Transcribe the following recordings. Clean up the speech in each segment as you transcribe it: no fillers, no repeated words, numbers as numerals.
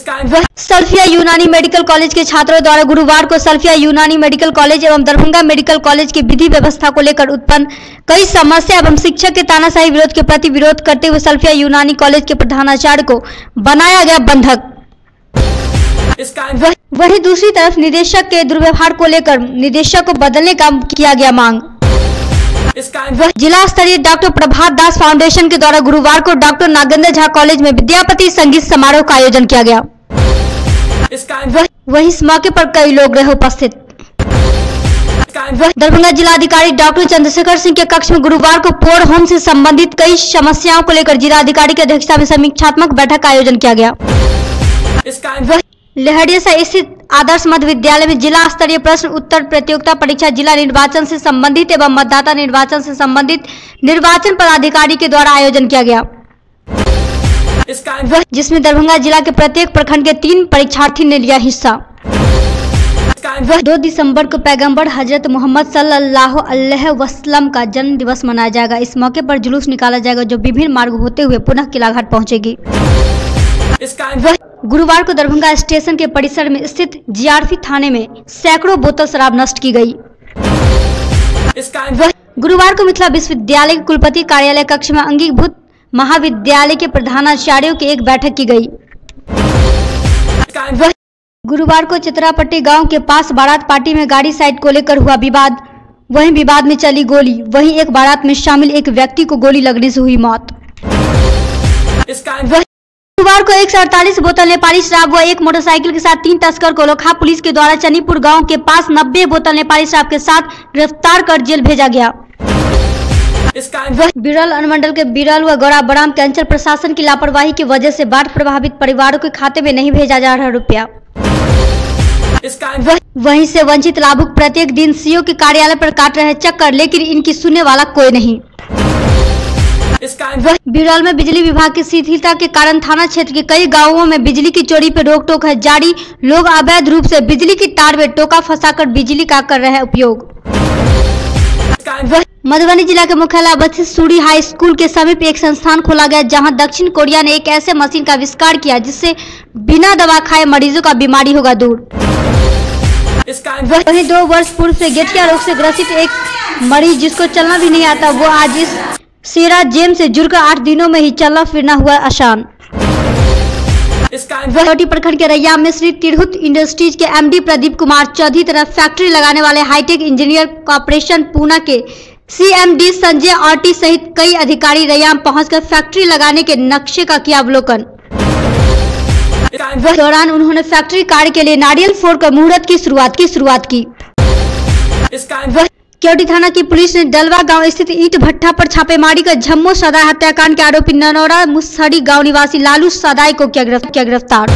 सल्फिया यूनानी medical college के छात्रों द्वारा गुरुवार को सल्फिया यूनानी मेडिकल कॉलेज एवं दरभंगा मेडिकल कॉलेज की विधि व्यवस्था को लेकर उत्पन्न कई समस्या एवं शिक्षक के तानाशाही विरोध के प्रति विरोध करते हुए सल्फिया यूनानी कॉलेज के प्रधानाचार्य को बनाया गया बंधक। वहीं दूसरी तरफ निदेशक के दुर्व्यवहार को लेकर निदेशक को बदलने का किया गया मांग। जिला स्तरीय डॉक्टर प्रभात दास फाउंडेशन के द्वारा गुरुवार को डॉक्टर नागेंद्र झा कॉलेज में विद्यापति संगीत समारोह का आयोजन किया गया। वहीं इस मौके पर कई लोग रहे उपस्थित। दरभंगा जिलाधिकारी डॉक्टर चंद्रशेखर सिंह के कक्ष में गुरुवार को पोर होम से संबंधित कई समस्याओं को लेकर जिलाधिकारी की अध्यक्षता में समीक्षात्मक बैठक का आयोजन किया गया। लहरिया स्थित आदर्श मध्य विद्यालय में जिला स्तरीय प्रश्न उत्तर प्रतियोगिता परीक्षा जिला निर्वाचन से संबंधित एवं मतदाता निर्वाचन से संबंधित निर्वाचन पदाधिकारी के द्वारा आयोजन किया गया, जिसमें दरभंगा जिला के प्रत्येक प्रखंड के 3 परीक्षार्थी ने लिया हिस्सा। 2 दिसंबर को पैगंबर हजरत मोहम्मद सल्लल्लाहु अलैहि वसल्लम का जन्म दिवस मनाया जाएगा। इस मौके पर जुलूस निकाला जाएगा जो विभिन्न मार्ग होते हुए पुनः किलाघाट पहुंचेगी। गुरुवार को दरभंगा स्टेशन के परिसर में स्थित जीआरपी थाने में सैकड़ों बोतल शराब नष्ट की गई। गुरुवार को मिथिला विश्वविद्यालय के कुलपति कार्यालय कक्ष में अंगीभूत महाविद्यालय के प्रधानाचार्यों की एक बैठक की गई। गुरुवार को चित्रापट्टी गांव के पास बारात पार्टी में गाड़ी साइड को लेकर हुआ विवाद, वहीं विवाद में चली गोली। वहीं एक बारात में शामिल एक व्यक्ति को गोली लगने से हुई मौत। गुरुवार को 148 बोतल नेपाली शराब व एक मोटरसाइकिल के साथ 3 तस्कर को लोखा पुलिस के द्वारा चनीपुर गांव के पास 90 बोतल नेपाली शराब के साथ गिरफ्तार कर जेल भेजा गया। बिरल अनुमंडल के बिरल व गौरा बराम के अंचल प्रशासन की लापरवाही की वजह से बाढ़ प्रभावित परिवारों के खाते में नहीं भेजा जा रहा रुपया। वहीं से वंचित लाभुक प्रत्येक दिन सीओ के कार्यालय पर काट रहे चक्कर, लेकिन इनकी सुनने वाला कोई नहीं। बिरौल में बिजली विभाग की शिथिलता के कारण थाना क्षेत्र के कई गांवों में बिजली की चोरी पर रोक टोक है जारी। लोग अवैध रूप से बिजली की तार में टोका फंसाकर बिजली का कर रहे हैं उपयोग। मधुबनी जिला के मुख्यालय अवस्थित सूरी हाई स्कूल के समीप एक संस्थान खोला गया, जहां दक्षिण कोरिया ने एक ऐसे मशीन का आविष्कार किया जिससे बिना दवा खाए मरीजों का बीमारी होगा दूर। वहीं 2 वर्ष पूर्व से गठिया रोग से ग्रसित एक मरीज जिसको चलना भी नहीं आता, वो आज इस सेरा जेम से जुड़कर 8 दिनों में ही चलना फिरना हुआ आसान। छोटी प्रखंड के रैयाम में श्री तिरहुत इंडस्ट्रीज के एमडी प्रदीप कुमार चौधरी तरफ फैक्ट्री लगाने वाले हाईटेक इंजीनियर कॉर्पोरेशन पूना के सीएमडी संजय आरटी सहित कई अधिकारी रैयाम पहुंचकर फैक्ट्री लगाने के नक्शे का किया अवलोकन। दौरान उन्होंने फैक्ट्री कार्य के लिए नारियल फोड़कर मुहूर्त की शुरुआत की। केवटी थाना की पुलिस ने डलवा गांव स्थित ईंट भट्ठा पर छापेमारी कर झम्मो सदाई हत्याकांड के आरोपी ननौरा मुसहरी गांव निवासी लालू सदाई को किया गिरफ्तार।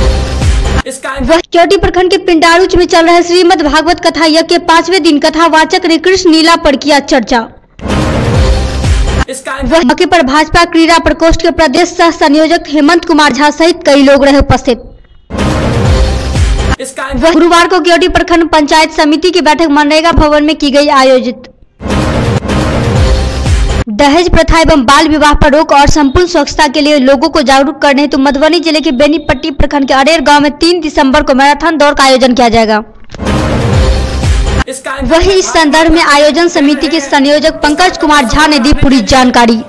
केवटी प्रखंड के पिंडारुच में चल रहे श्रीमद् भागवत कथा यज्ञ के 5वें दिन कथावाचक ने कृष्ण लीला पर किया चर्चा। मौके पर भाजपा क्रीड़ा प्रकोष्ठ के प्रदेश सह संयोजक हेमंत कुमार झा सहित कई लोग रहे उपस्थित। गुरुवार को केवटी प्रखंड पंचायत समिति की बैठक मनरेगा भवन में की गई आयोजित। दहेज प्रथा एवं बाल विवाह पर रोक और संपूर्ण स्वच्छता के लिए लोगों को जागरूक करने हेतु मधुबनी जिले के बेनीपट्टी प्रखंड के अरेर गांव में 3 दिसंबर को मैराथन दौड़ का आयोजन किया जाएगा। वहीं इस संदर्भ में आयोजन समिति के संयोजक पंकज कुमार झा ने दी पूरी जानकारी।